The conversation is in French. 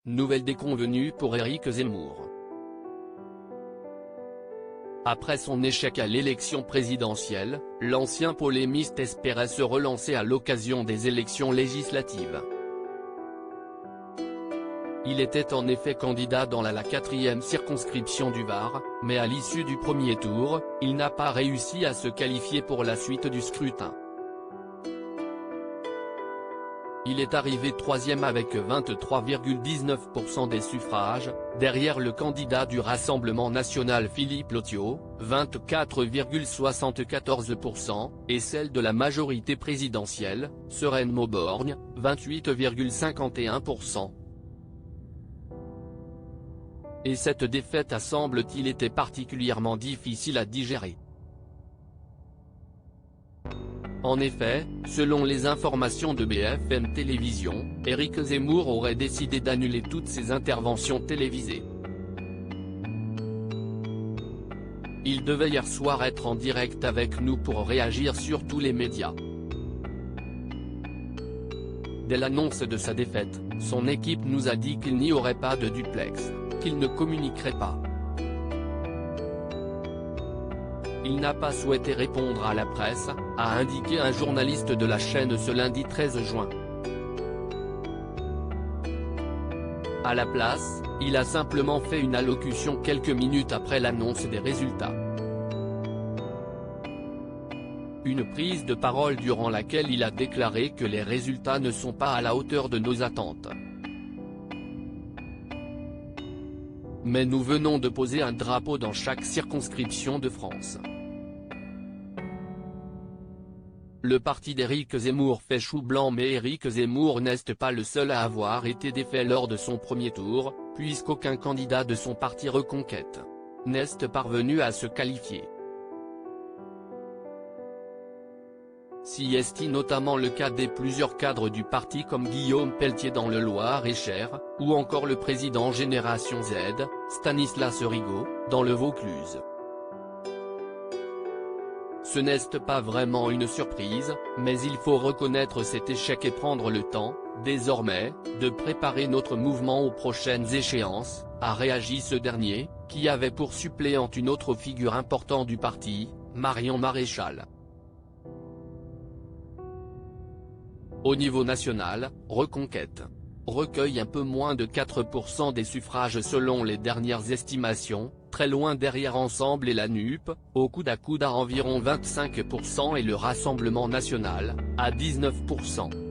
Nouvelle déconvenue pour Éric Zemmour. Après son échec à l'élection présidentielle, l'ancien polémiste espérait se relancer à l'occasion des élections législatives. Il était en effet candidat dans la 4e circonscription du Var, mais à l'issue du premier tour, il n'a pas réussi à se qualifier pour la suite du scrutin. Il est arrivé 3e avec 23,19% des suffrages, derrière le candidat du Rassemblement national Philippe Lotio, 24,74%, et celle de la majorité présidentielle, Sereine Mauborgne, 28,51%. Et cette défaite a semble-t-il été particulièrement difficile à digérer. En effet, selon les informations de BFM Télévision, Éric Zemmour aurait décidé d'annuler toutes ses interventions télévisées. Il devait hier soir être en direct avec nous pour réagir sur tous les médias. Dès l'annonce de sa défaite, son équipe nous a dit qu'il n'y aurait pas de duplex, qu'il ne communiquerait pas. Il n'a pas souhaité répondre à la presse, a indiqué un journaliste de la chaîne ce lundi 13 juin. À la place, il a simplement fait une allocution quelques minutes après l'annonce des résultats. Une prise de parole durant laquelle il a déclaré que les résultats ne sont pas à la hauteur de nos attentes. Mais nous venons de poser un drapeau dans chaque circonscription de France. Le parti d'Éric Zemmour fait chou blanc, mais Éric Zemmour n'est pas le seul à avoir été défait lors de son premier tour, puisqu'aucun candidat de son parti Reconquête n'est parvenu à se qualifier. Si est notamment le cas des plusieurs cadres du parti comme Guillaume Pelletier dans le Loir-et-Cher, ou encore le président Génération Z, Stanislas Rigaud, dans le Vaucluse. Ce n'est pas vraiment une surprise, mais il faut reconnaître cet échec et prendre le temps, désormais, de préparer notre mouvement aux prochaines échéances, a réagi ce dernier, qui avait pour suppléante une autre figure importante du parti, Marion Maréchal. Au niveau national, Reconquête recueille un peu moins de 4% des suffrages selon les dernières estimations, très loin derrière Ensemble et la NUP, au coude à environ 25% et le Rassemblement national, à 19%.